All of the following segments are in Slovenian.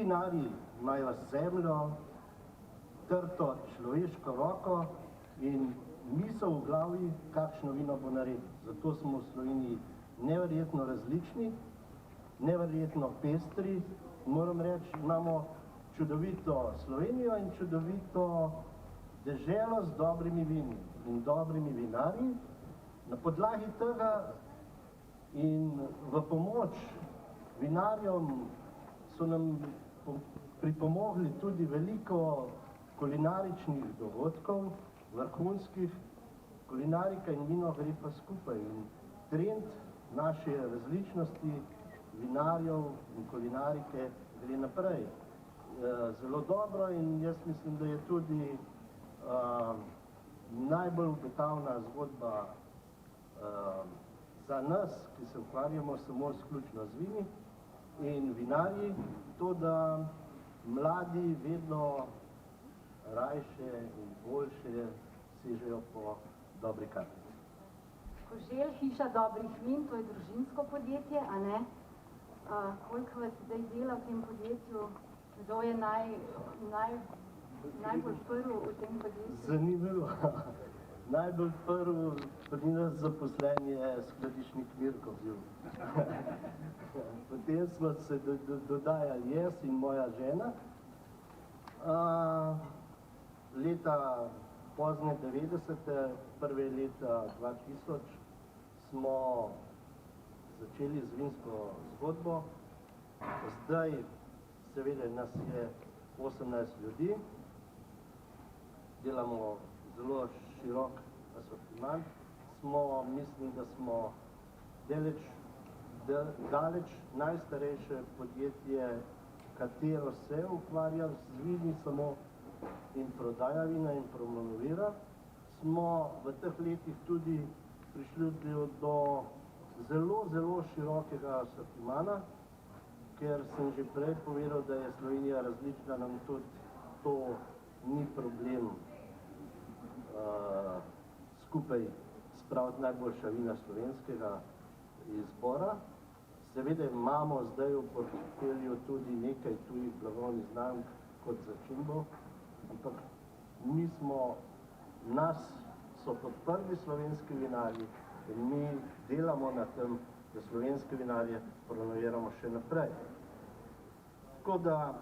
vinarji imajo zemljo, trto človeško roko in misel v glavi, kakšno vino bo naredil. Zato smo v Sloveniji neverjetno različni, neverjetno pestri. Moram reči, imamo čudovito Slovenijo in čudovito deželo z dobrimi vini in dobrimi vinarji. Na podlagi tega in v pomoč vinarjem so nam pripomogli tudi veliko kulinaričnih dogodkov, vrhunskih. Kulinarika in vino gre pa skupaj in trend naše različnosti vinarjev in kulinarike gre naprej. Zelo dobro in jaz mislim, da je tudi najbolj obetavna zgodba za nas, ki se ukvarjamo samo izključno z vini in vinarji, to, da mladi vedno rajše in boljše sežejo po dobri kartici. Koželj, hiša dobrih vin, to je družinsko podjetje, a ne? Koliko vas zdaj dela v tem podjetju? Kdo je najbolj prvi v tem podjetju? Zanimivo. Najbolj prvi pri nas zaposlen je skladišnik Mirko bil. Potem smo se dodajali jaz in moja žena. Leta pozne 90. prve leta 2000 smo začeli z vinsko zgodbo. Zdaj seveda nas je 18 ljudi. Delamo zelo širok asortiman. Mislim, da smo daleč najstarejše podjetje, katero se ukvarja z vini samo in prodaja vina in promovira. Smo v teh letih tudi prišli do zelo širokega asortimana, ker sem že prej povedal, da je Slovenija različna, nam tudi to ni problem skupaj spraviti najboljša vina slovenskega izbora. Seveda imamo zdaj v portfelju tudi nekaj tujih blagovnih znamk kot začimbo, ampak nas so podprli slovenski vinarji in mi delamo na tem, da slovenske vinarje promoviramo še naprej. Tako da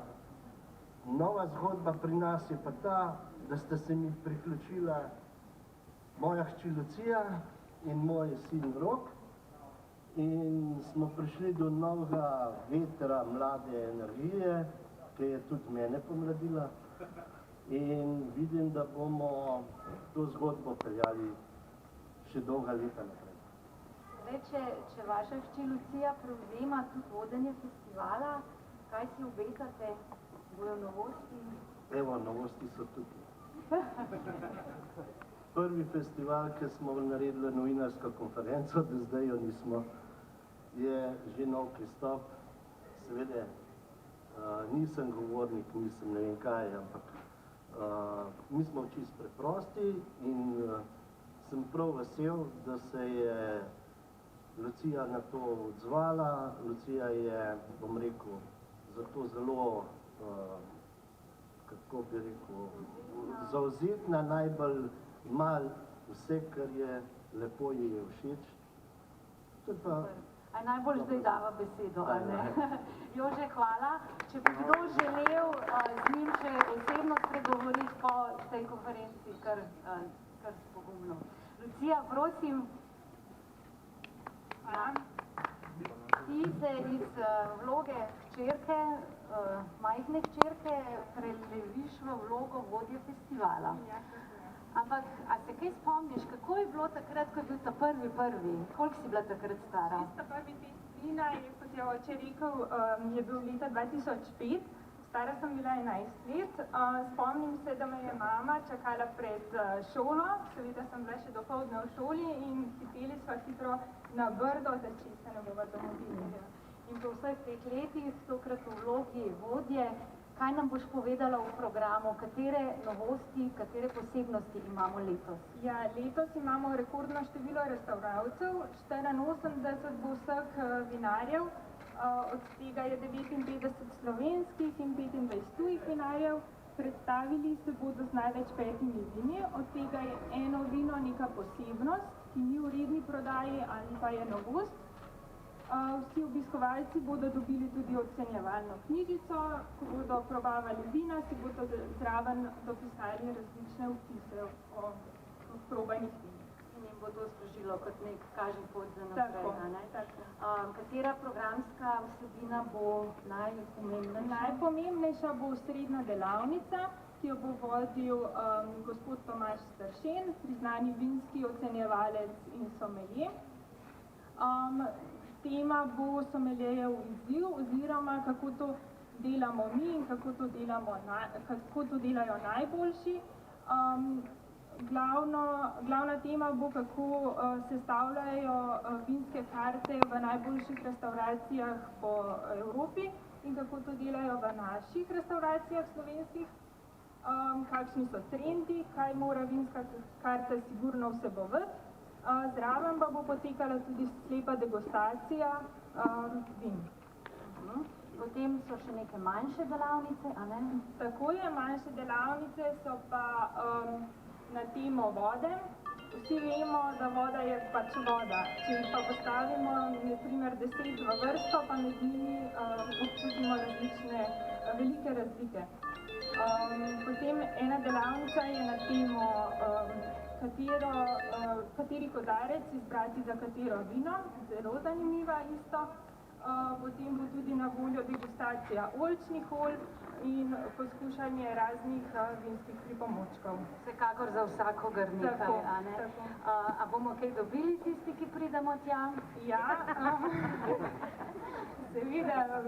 nova zgodba pri nas je pa ta, da sta se mi priključila moja hči Lucija in moj sin Rok in smo prišli do novega vetra mlade energije, ki je tudi mene pomladila in vidim, da bomo to zgodbo peljali še dolga leta naprej. Zdaj, če vaša hči Lucija prevzema tudi vodenje festivala, kaj si obetate? Bojo novosti? Evo, novosti so tukaj. Prvi festival, ki smo naredili novinarsko konferenco, da zdaj jo nismo, je že nov pristop. Seveda, nisem govornik, nisem ne vem kaj, ampak mi smo čisto preprosti in sem prav vesel, da se je Lucija na to odzvala. Lucija je, bom rekel, zato zelo, kako bi rekel, zavzetna, najbolj ima vse, kar je lepo, ji je všeč. A najbolj zdaj dava besedo, a ne? Jože, hvala. Če bi kdo želel z njim še osebno spregovoriti po tej konferenci, kar spogumno. Lucija, prosim. Ti se iz vloge hčerke, majhne hčerke, preleviš v vlogo vodje festivala. Ampak, a se kaj spomniš, kako je bilo takrat, ko je bil ta prvi? Koliko si bila takrat stara? Tista prvi test vina, kot je oče rekel, je bil leta 2005. Stara sem bila 11 let. Spomnim se, da me je mama čakala pred šolo. Seveda sem bila še dopoldne v šoli in hiteli sva hitro na Brdo, da če se ne bova domovili. In po vseh teh letih, tokrat v vlogi vodje, kaj nam boš povedala v programu, katere novosti, katere posebnosti imamo letos? Ja, letos imamo rekordno število restavralcev, 84 bo vseh vinarjev, Od tega je 59 slovenskih in 25 tujih vinarjev. Predstavili se bodo z največ 5 vini, od tega je eno vino neka posebnost, ki ni v redni prodaji ali pa je novost. Vsi obiskovalci bodo dobili tudi ocenjevalno knjižico, ko bodo probavali vina, si bodo zraven dopisali različne vtise o probanih vinih. In jim bo to služilo kot nek kažipot za naprej. Tako. Katera programska vsebina bo najpomembnejša? Najpomembnejša bo srednja delavnica, ki jo bo vodil gospod Tomaž Stršen, priznani vinski ocenjevalec in somelje. Tema bo someljejev izziv oziroma kako to delamo mi in kako to delajo najboljši. Glavna tema bo, kako sestavljajo vinske karte v najboljših restavracijah po Evropi in kako to delajo v naših restavracijah slovenskih, kakšni so trendi, kaj mora vinska karta sigurno vsebovati. Zraven pa bo potekala tudi slepa degustacija vin. Potem so še neke manjše delavnice, a ne? Tako je, manjše delavnice so pa na temo vode. Vsi vemo, da voda je pač voda. Če jih pa postavimo, na primer 10 v vrsto, pa med njimi občutimo različne, velike razlike. Potem ena delavnica je na temo, kateri kozarec izbrati za katero vino, zelo zanimiva isto. Potem bo tudi na voljo degustacija oljčnih olj in poskušanje raznih vinskih pripomočkov. Vsekakor za vsakogar nekaj, a ne? A bomo kaj dobili tisti, ki pridemo tja? Ja, seveda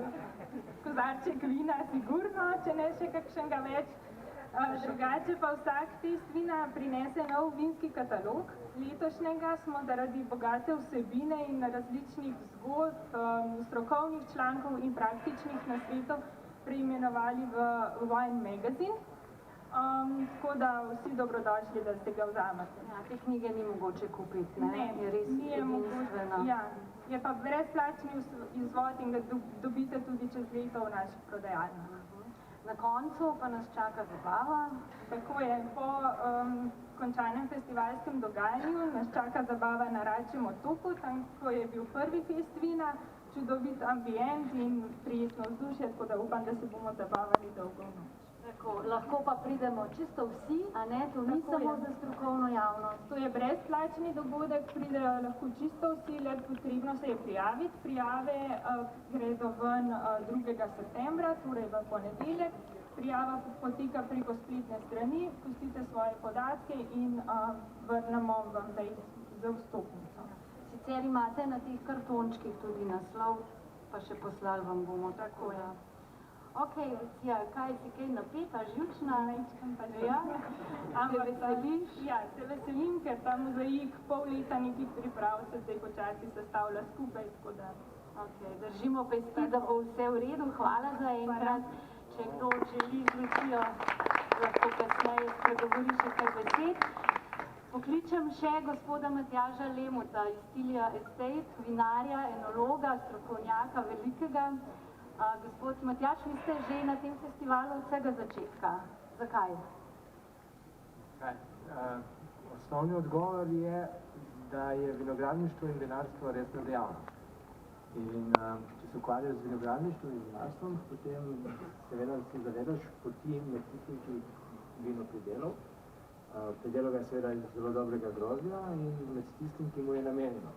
kozarček vina sigurno, če ne še kakšnega več. Drugače pa vsak test vina prinese nov vinski katalog. Letošnjega smo zaradi bogate vsebine in različnih zgodb, strokovnih člankov in praktičnih nasvetov preimenovali v Wine Magazine. Tako da vsi dobrodošli, da ste ga vzamete. Ja, te knjige ni mogoče kupiti, ne? Ne, je res ni je mogoče. Ja, je pa brezplačni izvod in ga dobite tudi čez leto v naših prodajalnah. Na koncu pa nas čaka zabava. Tako je, po končanem festivalskem dogajanju nas čaka zabava na Račjem otoku, tam ko je bil prvi fest vina, čudovit ambient in prijetno vzdušje, tako da upam, da se bomo zabavali dolgo v noč. Tako, lahko pa pridemo čisto vsi, a ne? To ni samo za strokovno javnost. To je brezplačni dogodek, pridejo lahko čisto vsi, le potrebno se je prijaviti. Prijave gredo ven 2. septembra, torej v ponedeljek. Prijava poteka preko spletne strani, pustite svoje podatke in vrnemo vam za vstopnico. Sicer imate na teh kartončkih tudi naslov, pa še poslali vam bomo. Tako je. Ok, Lucija, kaj si kaj napeta, živčna? Najčkam pa že. Ja. Se veseliš? Ja, se veselim, ker ta mozaik pol leta nekih priprav se zdaj počasi sestavlja skupaj, tako da. Ok, držimo pesti, da bo vse v redu. Hvala za enkrat. Če kdo želi z Lucijo, lahko kasneje spregovori še kaj besed. Pokličem še gospoda Matjaža Lemuta iz Tilia Estate, vinarja, enologa, strokovnjaka velikega. Gospod Matjaž, vi ste že na tem festivalu od vsega začetka. Zakaj? Osnovni odgovor je, da je vinogradništvo in vinarstvo resna dejavnost. In če se ukvarjaš z vinogradništvom in vinarstvom, potem seveda se zavedaš poti med tistim, ki vino pridelal. Pridelal ga je seveda iz zelo dobrega grozdja in med tistim, ki mu je namenjeno.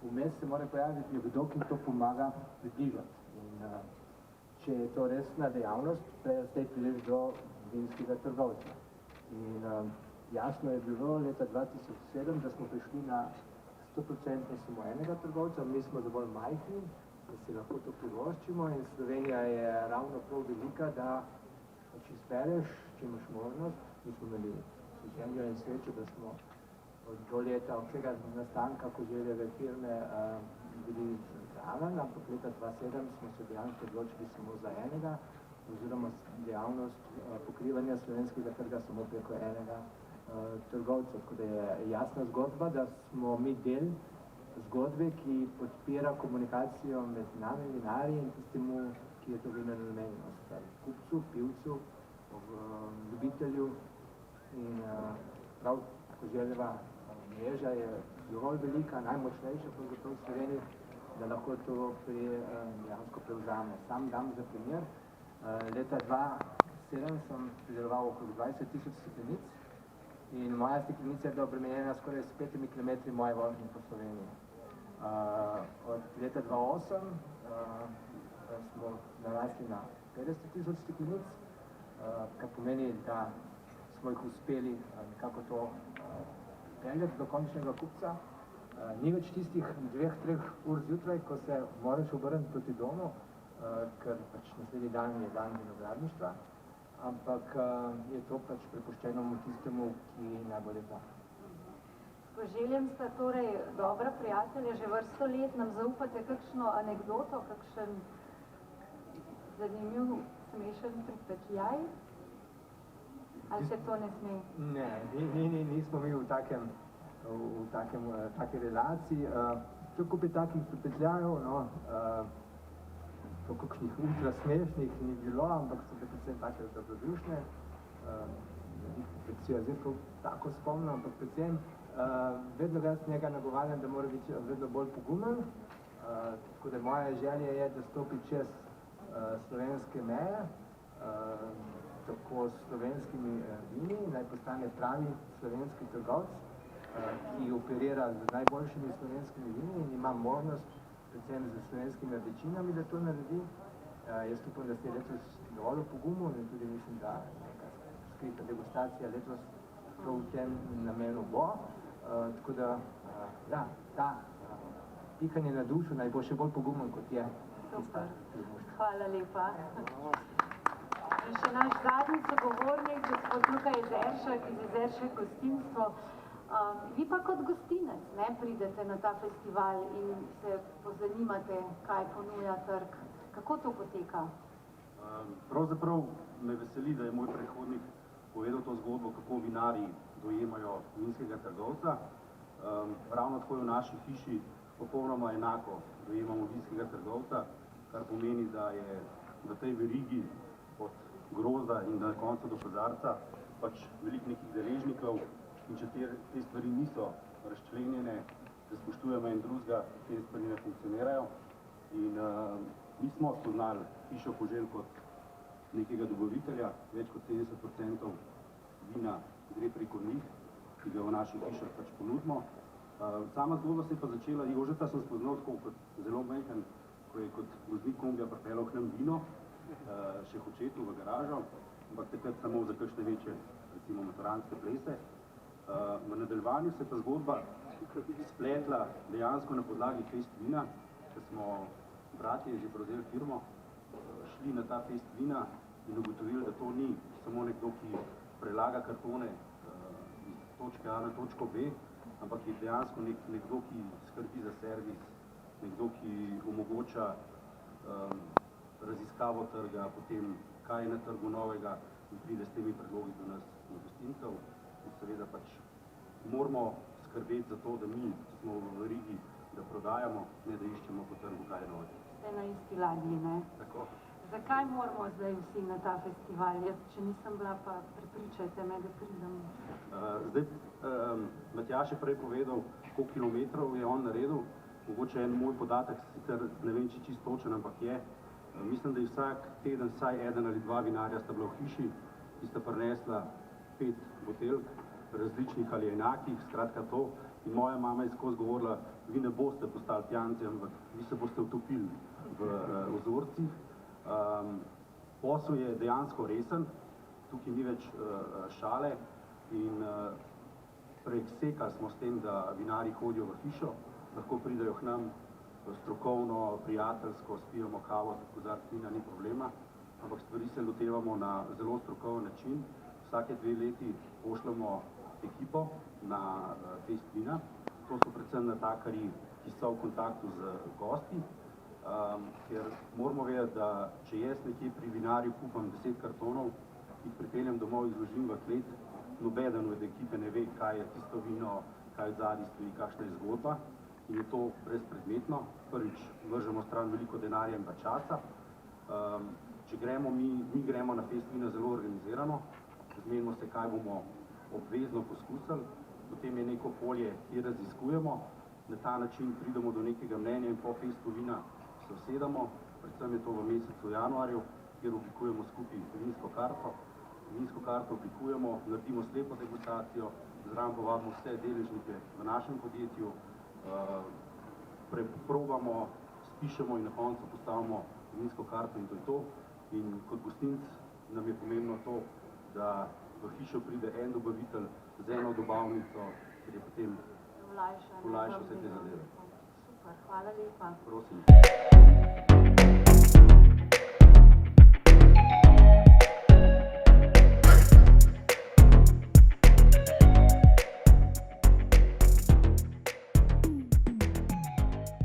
Vmes se mora pojaviti nekdo, ki to pomaga približati. In če je to resna dejavnost, zdaj prideš do vinskega trgovca. In jasno je bilo leta 2007, da smo prišli na 100% samo enega trgovca, mi smo dovolj majhni, da si lahko to privoščimo in Slovenija je ravno prav velika, da če izbereš, če imaš možnost, mi smo imeli željo in srečo, da smo do leta od vsega nastanka Koželjeve firme bili zraven, ampak leta 2007 smo se dejansko odločili samo za enega, oziroma dejavnost pokrivanja slovenskega trga samo preko enega trgovca. Tako da je jasna zgodba, da smo mi del zgodbe, ki podpira komunikacijo med nami, vinarji in tistemu, ki je to vino namenjeno, se pravi kupcu, pivcu, ljubitelju in prav Koželjeva mreža je dovolj velika, najmočnejša pravzaprav v Sloveniji, da lahko to dejansko prevzame. Sam dam za primer, leta 2007 sem prideloval okrog 20.000 steklenic in moja steklenica je bila obremenjena skoraj s 5 km moje vožnje po Sloveniji. Od leta 2008 smo narasli na 50.000 steklenic, kar pomeni, da smo jih uspeli nekako to peljati do končnega kupca. Ni več tistih 2-3 ur zjutraj, ko se moraš obrniti proti domu, ker pač naslednji dan je dan vinogradništva, ampak je to pač prepuščeno tistemu, ki najbolj zna. S Koželjem sta torej dobra prijatelja, že vrsto let. Nam zaupate kakšno anekdoto, kakšen zanimiv, smešen pripetljaj? Ali se to ne sme? Ne, nismo mi v taki relaciji. Tako bi takih pripetljajev, to kakšnih ultra smešnih ni bilo, ampak so bile predvsem take dobrodušne. Si jo zdaj tako spomnim, ampak predvsem vedno več njega nagovarjam, da mora biti vedno bolj pogumen. Tako da moja želja je, da stopi čez slovenske meje, tako s slovenskimi vini, naj postane pravi slovenski trgovec, ki operira z najboljšimi slovenskimi vini in ima možnost, predvsem z slovenskimi rdečinami, da to naredi. Jaz upam, da ste letos dovolj pogumil in tudi mislim, da neka skrita degustacija letos to v tem namenu bo. Tako da, ja, ta pihanje na dušo naj bo še bolj pogumen, kot je. Super. Hvala lepa. In še naš zadnji sogovornik, gospod Luka Jezeršek iz Jezeršek gostinstvo. Vi pa kot gostinec pridete na ta festival in se pozanimate, kaj ponuja trg. Kako to poteka? Pravzaprav me veseli, da je moj predhodnik povedal to zgodbo, kako vinarji dojemajo vinskega trgovca. Ravno tako je v naši hiši popolnoma enako dojemamo vinskega trgovca, kar pomeni, da je v tej verigi od grozda in na koncu do kozarca pač veliko nekih deležnikov in če te stvari niso razčlenjene, da spoštujemo en drugega, te stvari ne funkcionirajo. In mi smo spoznali hišo Koželj kot nekega dobavitelja, več kot 70% vina gre preko njih, ki ga v naših hišah pač ponudimo. Sama zgodba se je pa začela, Jožeta sem spoznal tako kot zelo majhen, ko je kot voznik kombija pripeljal k nam vino, še k očetu v garažo, ampak takrat samo za kakšne večje, recimo maturanske plese. V nadaljevanju se je ta zgodba spletla dejansko na podlagi fest vina, ko smo bratje že prevzeli firmo, šli na ta fest vina in ugotovili, da to ni samo nekdo, ki prelaga kartone iz točke A na točko B, ampak je dejansko nekdo, ki skrbi za servis, nekdo, ki omogoča raziskavo trga, potem kaj je na trgu novega in pride s temi predlogi do nas na gostincev. In seveda pač moramo skrbeti za to, da mi smo v verigi, da prodajamo, ne da iščemo po trgu kaj novega. Ste na isti ladji, ne? Tako. Zakaj moramo zdaj vsi na ta festival? Jaz, če nisem bila, pa prepričajte me, da pridem. Matjaž je prej povedal, koliko kilometrov je on naredil. Mogoče en moj podatek, sicer ne vem, če čisto točen, ampak je. Mislim, da je vsak teden vsaj 1 ali 2 vinarja sta bila v hiši, ki sta prinesla 5 buteljk, različnih ali enakih, skratka to. In moja mama je skozi govorila, vi ne boste postali pijanci, ampak vi se boste utopili v vzorcih. Posel je dejansko resen, tukaj ni več šale in presekali smo s tem, da vinarji hodijo v hišo, lahko pridejo k nam strokovno, prijateljsko, spijemo kavo, kozarc vina, ni problema, ampak stvari se lotevamo na zelo strokoven način. Vsake 2 leti pošljemo ekipo na fest vina. To so predvsem natakarji, ki so v kontaktu z gosti, ker moramo vedeti, da če jaz nekje pri vinarju kupam 10 kartonov, jih pripeljem domov, izložim v klet, nobeden od ekipe ne ve, kaj je tisto vino, kaj v zadnji stoji, kakšna je zgodba. in je to brezpredmetno. Prvič, vržemo stran veliko denarja in pa časa. Če gremo, mi gremo na fest vina zelo organizirano, zmenimo se, kaj bomo obvezno poskusili, potem je neko polje, kjer raziskujemo, na ta način pridemo do nekega mnenja in po festu vina se usedamo, predvsem je to v mesecu januarju, kjer oblikujemo skupaj vinsko karto. Vinsko karto oblikujemo, naredimo slepo degustacijo, zraven povabimo vse deležnike v našem podjetju, preprobamo, spišemo in na koncu postavimo vinsko karto in to je to. In kot gostinc nam je pomembno to, da v hišo pride en dobavitelj z eno dobavnico, ker je potem olajša vse te zadeve. Super, hvala lepa. Prosim.